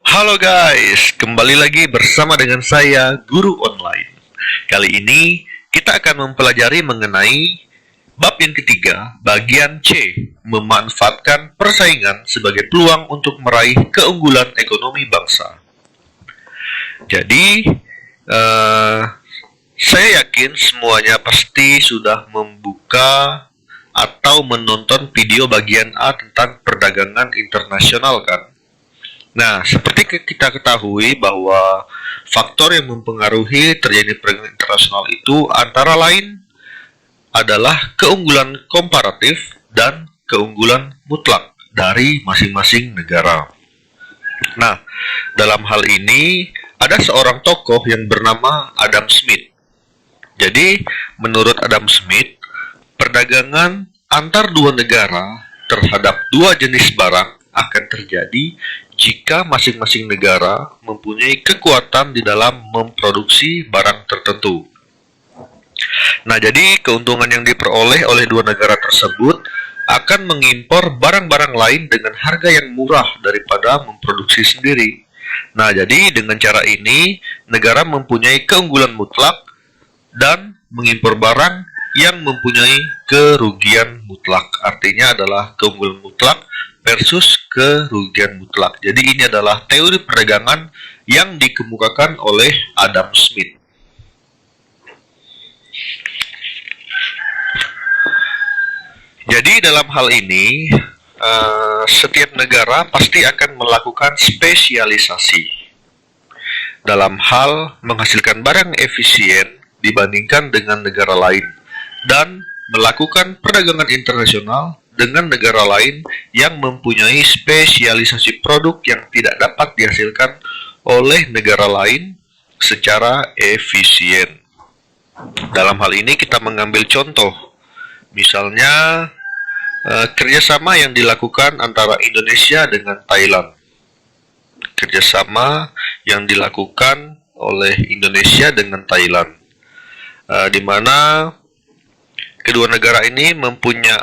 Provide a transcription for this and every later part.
Halo guys, kembali lagi bersama dengan saya, Guru Online. Kali ini kita akan mempelajari mengenai bab yang ketiga, bagian C, memanfaatkan persaingan sebagai peluang untuk meraih keunggulan ekonomi bangsa. Jadi, saya yakin semuanya pasti sudah membuka atau menonton video bagian A tentang perdagangan internasional kan? Nah, seperti kita ketahui bahwa faktor yang mempengaruhi terjadi perdagangan internasional itu antara lain adalah keunggulan komparatif dan keunggulan mutlak dari masing-masing negara. Nah, dalam hal ini ada seorang tokoh yang bernama Adam Smith. Jadi, menurut Adam Smith, perdagangan antar dua negara terhadap dua jenis barang akan terjadi jika masing-masing negara mempunyai kekuatan di dalam memproduksi barang tertentu. Nah, jadi keuntungan yang diperoleh oleh dua negara tersebut akan mengimpor barang-barang lain dengan harga yang murah daripada memproduksi sendiri. Nah, jadi dengan cara ini, negara mempunyai keunggulan mutlak dan mengimpor barang yang mempunyai kerugian mutlak. Artinya adalah keunggulan mutlak versus kerugian mutlak. Jadi ini adalah teori perdagangan yang dikemukakan oleh Adam Smith. Jadi dalam hal ini, setiap negara pasti akan melakukan spesialisasi dalam hal menghasilkan barang efisien dibandingkan dengan negara lain dan melakukan perdagangan internasional dengan negara lain yang mempunyai spesialisasi produk yang tidak dapat dihasilkan oleh negara lain secara efisien. Dalam hal ini kita mengambil contoh, misalnya kerjasama yang dilakukan antara Indonesia dengan Thailand. Kerjasama yang dilakukan oleh Indonesia dengan Thailand, di mana kedua negara ini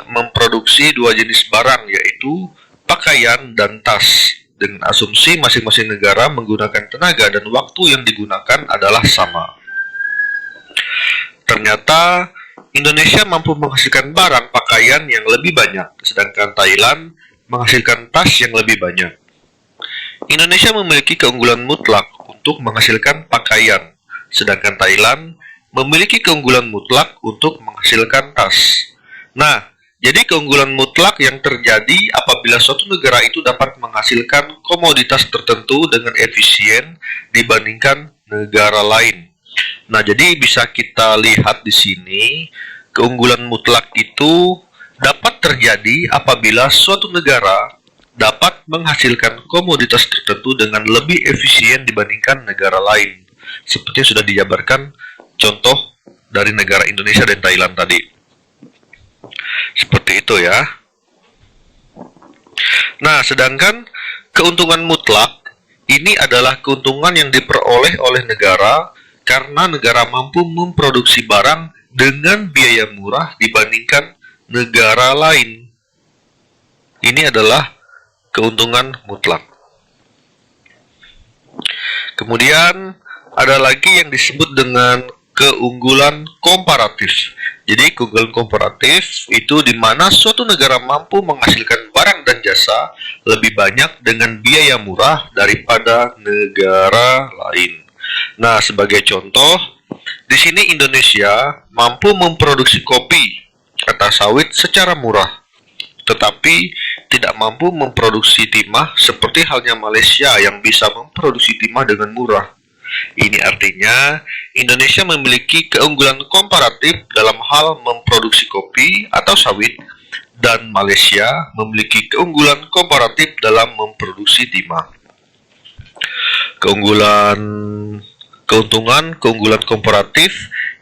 memproduksi dua jenis barang, yaitu pakaian dan tas, dengan asumsi masing-masing negara menggunakan tenaga dan waktu yang digunakan adalah sama. Ternyata Indonesia mampu menghasilkan barang pakaian yang lebih banyak, sedangkan Thailand menghasilkan tas yang lebih banyak. Indonesia memiliki keunggulan mutlak untuk menghasilkan pakaian, sedangkan Thailand memiliki keunggulan mutlak untuk menghasilkan tas. Nah, jadi keunggulan mutlak yang terjadi apabila suatu negara itu dapat menghasilkan komoditas tertentu dengan efisien dibandingkan negara lain. Nah, jadi bisa kita lihat di sini, keunggulan mutlak itu dapat terjadi apabila suatu negara dapat menghasilkan komoditas tertentu dengan lebih efisien dibandingkan negara lain, seperti yang sudah dijabarkan contoh dari negara Indonesia dan Thailand tadi. Seperti itu ya. Nah, sedangkan keuntungan mutlak ini adalah keuntungan yang diperoleh oleh negara karena negara mampu memproduksi barang dengan biaya murah dibandingkan negara lain. Ini adalah keuntungan mutlak. Kemudian ada lagi yang disebut dengan keunggulan komparatif. Jadi keunggulan komparatif itu di mana suatu negara mampu menghasilkan barang dan jasa lebih banyak dengan biaya murah daripada negara lain. Nah, sebagai contoh, di sini Indonesia mampu memproduksi kopi atau sawit secara murah, tetapi tidak mampu memproduksi timah seperti halnya Malaysia yang bisa memproduksi timah dengan murah. Ini artinya Indonesia memiliki keunggulan komparatif dalam hal memproduksi kopi atau sawit, dan Malaysia memiliki keunggulan komparatif dalam memproduksi timah. Keuntungan komparatif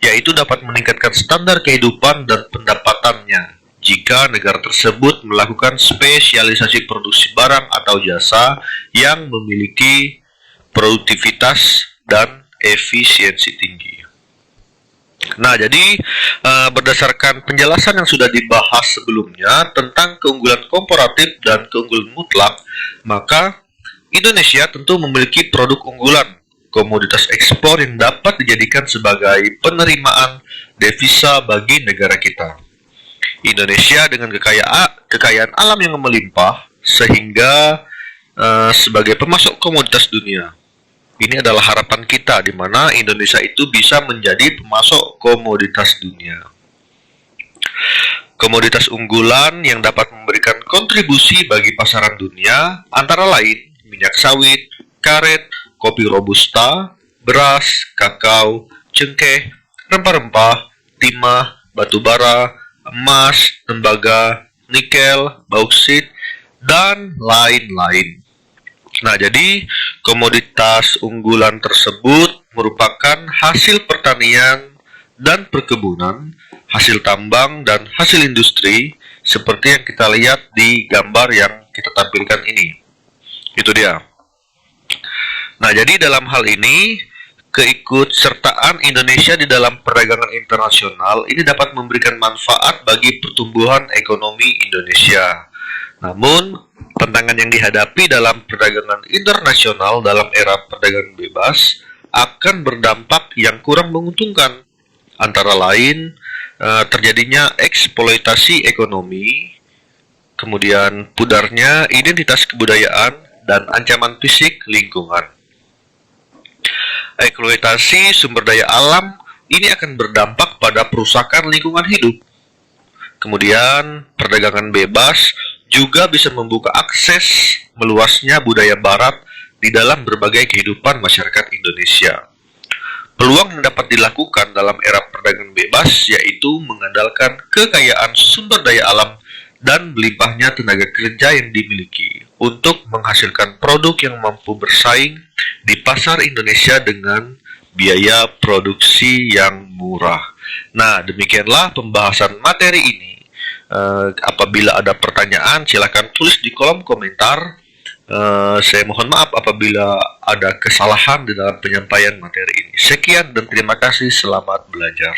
yaitu dapat meningkatkan standar kehidupan dan pendapatannya jika negara tersebut melakukan spesialisasi produksi barang atau jasa yang memiliki produktivitas dan efisiensi tinggi. Nah, jadi berdasarkan penjelasan yang sudah dibahas sebelumnya tentang keunggulan komparatif dan keunggulan mutlak, maka Indonesia tentu memiliki produk unggulan, komoditas ekspor yang dapat dijadikan sebagai penerimaan devisa bagi negara kita. Indonesia dengan kekayaan alam yang melimpah sehingga sebagai pemasok komoditas dunia. Ini adalah harapan kita di mana Indonesia itu bisa menjadi pemasok komoditas dunia. Komoditas unggulan yang dapat memberikan kontribusi bagi pasaran dunia antara lain minyak sawit, karet, kopi robusta, beras, kakao, cengkeh, rempah-rempah, timah, batu bara, emas, tembaga, nikel, bauksit, dan lain-lain. Nah, jadi komoditas unggulan tersebut merupakan hasil pertanian dan perkebunan, hasil tambang dan hasil industri seperti yang kita lihat di gambar yang kita tampilkan ini. Itu dia. Nah, jadi dalam hal ini, keikutsertaan Indonesia di dalam perdagangan internasional ini dapat memberikan manfaat bagi pertumbuhan ekonomi Indonesia. Namun, tantangan yang dihadapi dalam perdagangan internasional dalam era perdagangan bebas akan berdampak yang kurang menguntungkan. Antara lain, terjadinya eksploitasi ekonomi, kemudian pudarnya identitas kebudayaan, dan ancaman fisik lingkungan. Eksploitasi sumber daya alam ini akan berdampak pada perusakan lingkungan hidup. Kemudian, perdagangan bebas juga bisa membuka akses meluasnya budaya barat di dalam berbagai kehidupan masyarakat Indonesia. Peluang yang dapat dilakukan dalam era perdagangan bebas yaitu mengandalkan kekayaan sumber daya alam dan melimpahnya tenaga kerja yang dimiliki untuk menghasilkan produk yang mampu bersaing di pasar Indonesia dengan biaya produksi yang murah. Nah, demikianlah pembahasan materi ini. Apabila ada pertanyaan, silakan tulis di kolom komentar. Saya mohon maaf apabila ada kesalahan di dalam penyampaian materi ini. Sekian dan terima kasih. Selamat belajar.